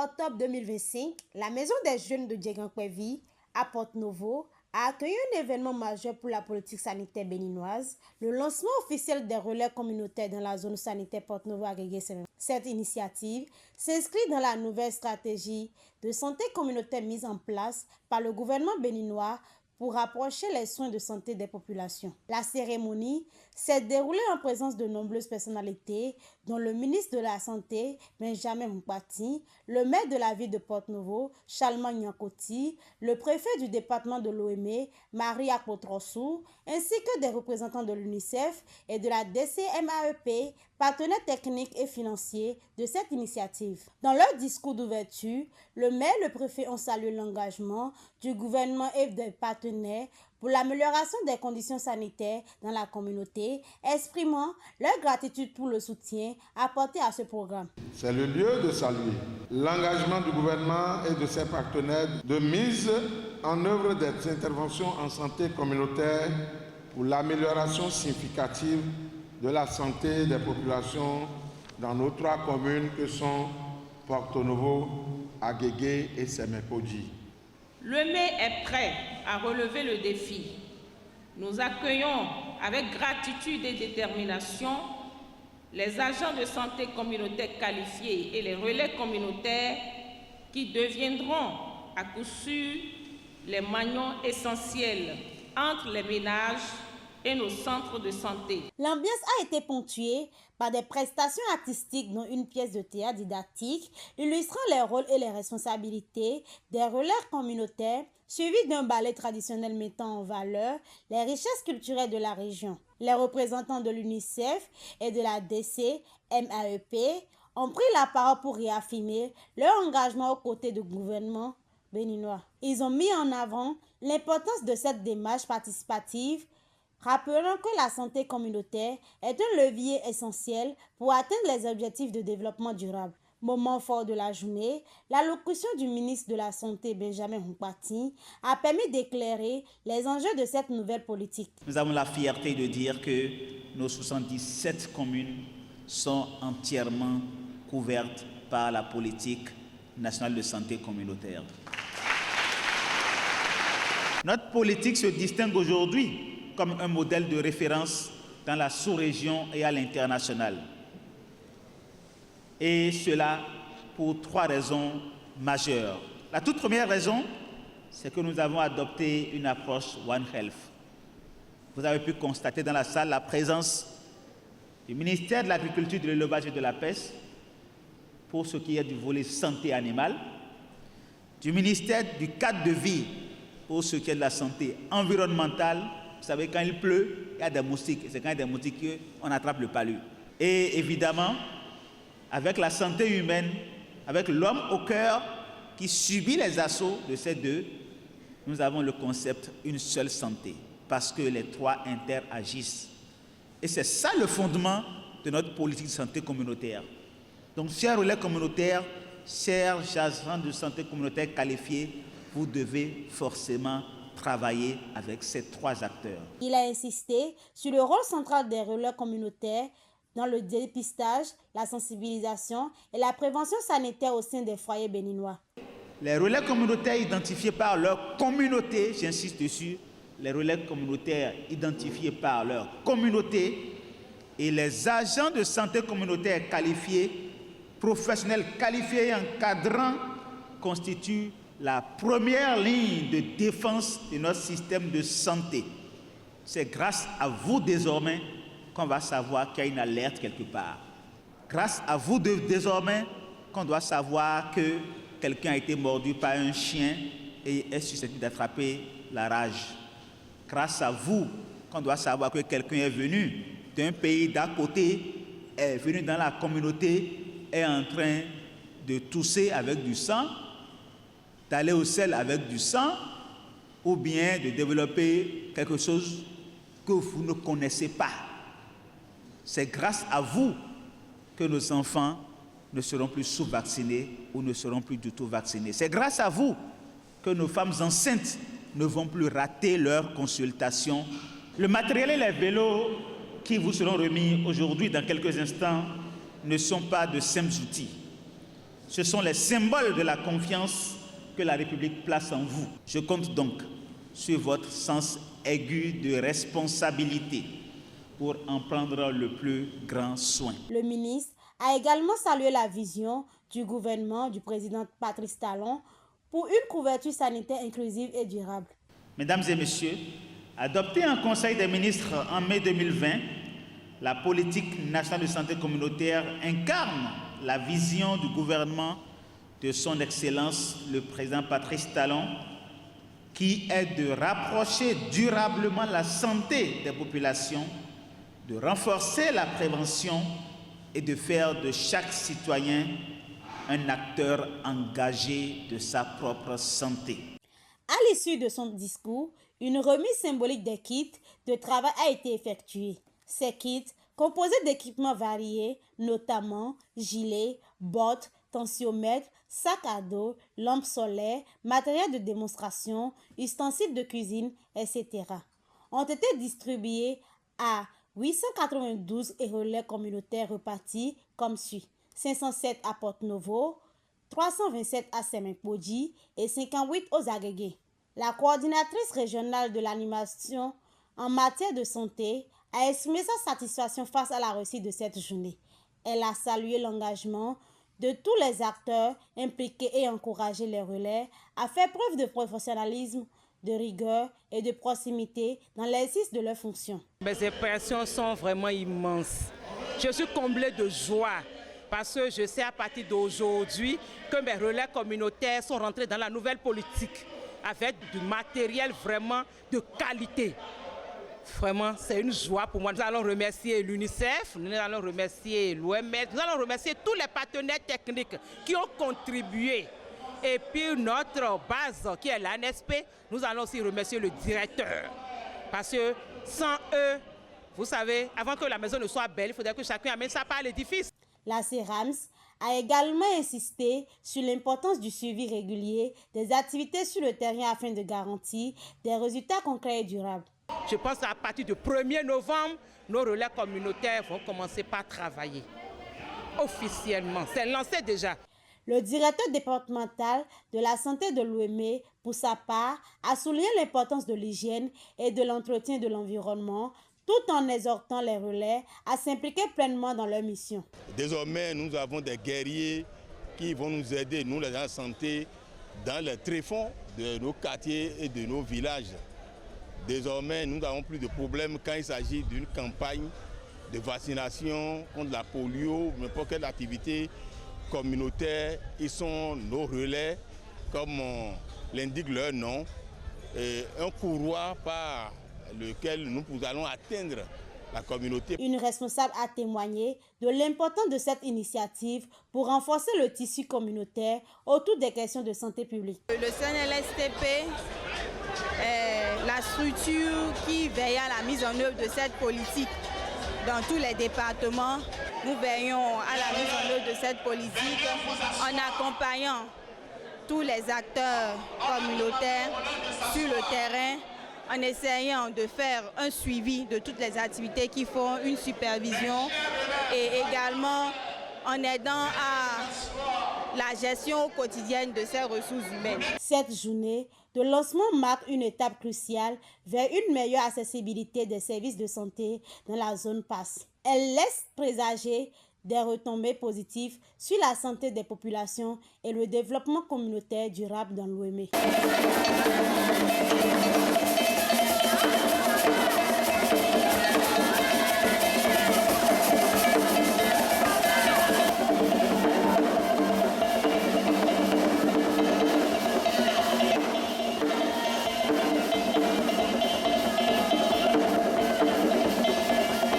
octobre 2025, la Maison des Jeunes de Dieguenkwevi, à Porto-Novo, a accueilli un événement majeur pour la politique sanitaire béninoise, le lancement officiel des relais communautaires dans la zone sanitaire Porto-Novo agrégée. Cette initiative s'inscrit dans la nouvelle stratégie de santé communautaire mise en place par le gouvernement béninois pour rapprocher les soins de santé des populations. La cérémonie s'est déroulée en présence de nombreuses personnalités, dont le ministre de la Santé, Benjamin Mpati, le maire de la ville de Porto-Novo, Chalman Nyankoti, le préfet du département de l'OME, Maria Kotrossou, ainsi que des représentants de l'UNICEF et de la DCMAEP, partenaires techniques et financiers de cette initiative. Dans leur discours d'ouverture, le maire et le préfet ont salué l'engagement du gouvernement et des partenaires pour l'amélioration des conditions sanitaires dans la communauté, exprimant leur gratitude pour le soutien apporté à ce programme. C'est le lieu de saluer l'engagement du gouvernement et de ses partenaires de mise en œuvre des interventions en santé communautaire pour l'amélioration significative de la santé des populations dans nos 3 communes que sont Porto-Novo, Agégué et Sémékodji. L'OME est prêt à relever le défi. Nous accueillons avec gratitude et détermination les agents de santé communautaire qualifiés et les relais communautaires qui deviendront à coup sûr les maillons essentiels entre les ménages et nos centres de santé. L'ambiance a été ponctuée par des prestations artistiques dont une pièce de théâtre didactique illustrant les rôles et les responsabilités des relais communautaires, suivi d'un ballet traditionnel mettant en valeur les richesses culturelles de la région. Les représentants de l'UNICEF et de la DCMAEP ont pris la parole pour réaffirmer leur engagement aux côtés du gouvernement béninois. Ils ont mis en avant l'importance de cette démarche participative, rappelant que la santé communautaire est un levier essentiel pour atteindre les objectifs de développement durable. Moment fort de la journée, l'allocution du ministre de la Santé, Benjamin Mpati, a permis d'éclairer les enjeux de cette nouvelle politique. Nous avons la fierté de dire que nos 77 communes sont entièrement couvertes par la politique nationale de santé communautaire. Notre politique se distingue aujourd'hui comme un modèle de référence dans la sous-région et à l'international. Et cela pour 3 raisons majeures. La toute première raison, c'est que nous avons adopté une approche One Health. Vous avez pu constater dans la salle la présence du ministère de l'Agriculture, de l'Élevage et de la Pêche pour ce qui est du volet santé animale, du ministère du cadre de vie pour ce qui est de la santé environnementale. Vous savez, quand il pleut, il y a des moustiques. C'est quand il y a des moustiques qu'on attrape le palu. Et évidemment, avec la santé humaine, avec l'homme au cœur qui subit les assauts de ces deux, nous avons le concept une seule santé, parce que les 3 interagissent. Et c'est ça le fondement de notre politique de santé communautaire. Donc, chers relais communautaires, chers agents de santé communautaire qualifiés, vous devez forcément travailler avec ces 3 acteurs. Il a insisté sur le rôle central des relais communautaires dans le dépistage, la sensibilisation et la prévention sanitaire au sein des foyers béninois. Les relais communautaires identifiés par leur communauté, j'insiste dessus, les relais communautaires identifiés par leur communauté et les agents de santé communautaire qualifiés, professionnels qualifiés et encadrants constituent la première ligne de défense de notre système de santé. C'est grâce à vous désormais qu'on va savoir qu'il y a une alerte quelque part. Grâce à vous désormais qu'on doit savoir que quelqu'un a été mordu par un chien et est susceptible d'attraper la rage. Grâce à vous qu'on doit savoir que quelqu'un est venu d'un pays d'à côté, est venu dans la communauté, est en train de tousser avec du sang, d'aller au sel avec du sang, ou bien de développer quelque chose que vous ne connaissez pas. C'est grâce à vous que nos enfants ne seront plus sous-vaccinés ou ne seront plus du tout vaccinés. C'est grâce à vous que nos femmes enceintes ne vont plus rater leur consultation. Le matériel et les vélos qui vous seront remis aujourd'hui dans quelques instants ne sont pas de simples outils. Ce sont les symboles de la confiance que la République place en vous. Je compte donc sur votre sens aigu de responsabilité pour en prendre le plus grand soin. Le ministre a également salué la vision du gouvernement du président Patrice Talon pour une couverture sanitaire inclusive et durable. Mesdames et messieurs, adoptée en Conseil des ministres en mai 2020, la politique nationale de santé communautaire incarne la vision du gouvernement de son Excellence le président Patrice Talon, qui est de rapprocher durablement la santé des populations, de renforcer la prévention et de faire de chaque citoyen un acteur engagé de sa propre santé. À l'issue de son discours, une remise symbolique des kits de travail a été effectuée. Ces kits, composés d'équipements variés, notamment gilets, bottes, tensiomètres, sacs à dos, lampes solaires, matériel de démonstration, ustensiles de cuisine, etc., ont été distribués à 892 relais communautaires repartis comme suit: 507 à Porte-Novo, 327 à Semen-Podji et 58 aux Agégués. La coordinatrice régionale de l'animation en matière de santé a exprimé sa satisfaction face à la réussite de cette journée. Elle a salué l'engagement de tous les acteurs impliqués et encouragé les relais à faire preuve de professionnalisme, de rigueur et de proximité dans l'exercice de leurs fonctions. Mes impressions sont vraiment immenses. Je suis comblée de joie parce que je sais à partir d'aujourd'hui que mes relais communautaires sont rentrés dans la nouvelle politique avec du matériel vraiment de qualité. Vraiment, c'est une joie pour moi. Nous allons remercier l'UNICEF, nous allons remercier l'OMS, nous allons remercier tous les partenaires techniques qui ont contribué. Et puis notre base qui est l'ANSP, nous allons aussi remercier le directeur. Parce que sans eux, vous savez, avant que la maison ne soit belle, il faudrait que chacun amène sa part à l'édifice. La CERAMS a également insisté sur l'importance du suivi régulier des activités sur le terrain afin de garantir des résultats concrets et durables. Je pense qu'à partir du 1er novembre, nos relais communautaires vont commencer par travailler officiellement. C'est lancé déjà. Le directeur départemental de la santé de l'OME, pour sa part, a souligné l'importance de l'hygiène et de l'entretien de l'environnement, tout en exhortant les relais à s'impliquer pleinement dans leur mission. Désormais, nous avons des guerriers qui vont nous aider, nous les agents de santé, dans les tréfonds de nos quartiers et de nos villages. Désormais, nous n'avons plus de problème quand il s'agit d'une campagne de vaccination contre la polio, n'importe quelle activité communautaire. Ils sont nos relais, comme l'indique leur nom, un couloir par lequel nous allons atteindre la communauté. Une responsable a témoigné de l'importance de cette initiative pour renforcer le tissu communautaire autour des questions de santé publique. Le CNLSTP est la structure qui veille à la mise en œuvre de cette politique dans tous les départements. Nous veillons à la mise en œuvre de cette politique en accompagnant tous les acteurs communautaires sur le terrain, en essayant de faire un suivi de toutes les activités qui font une supervision et également en aidant à la gestion quotidienne de ces ressources humaines. Cette journée de lancement marque une étape cruciale vers une meilleure accessibilité des services de santé dans la zone PAS. Elle laisse présager des retombées positives sur la santé des populations et le développement communautaire durable dans l'OME.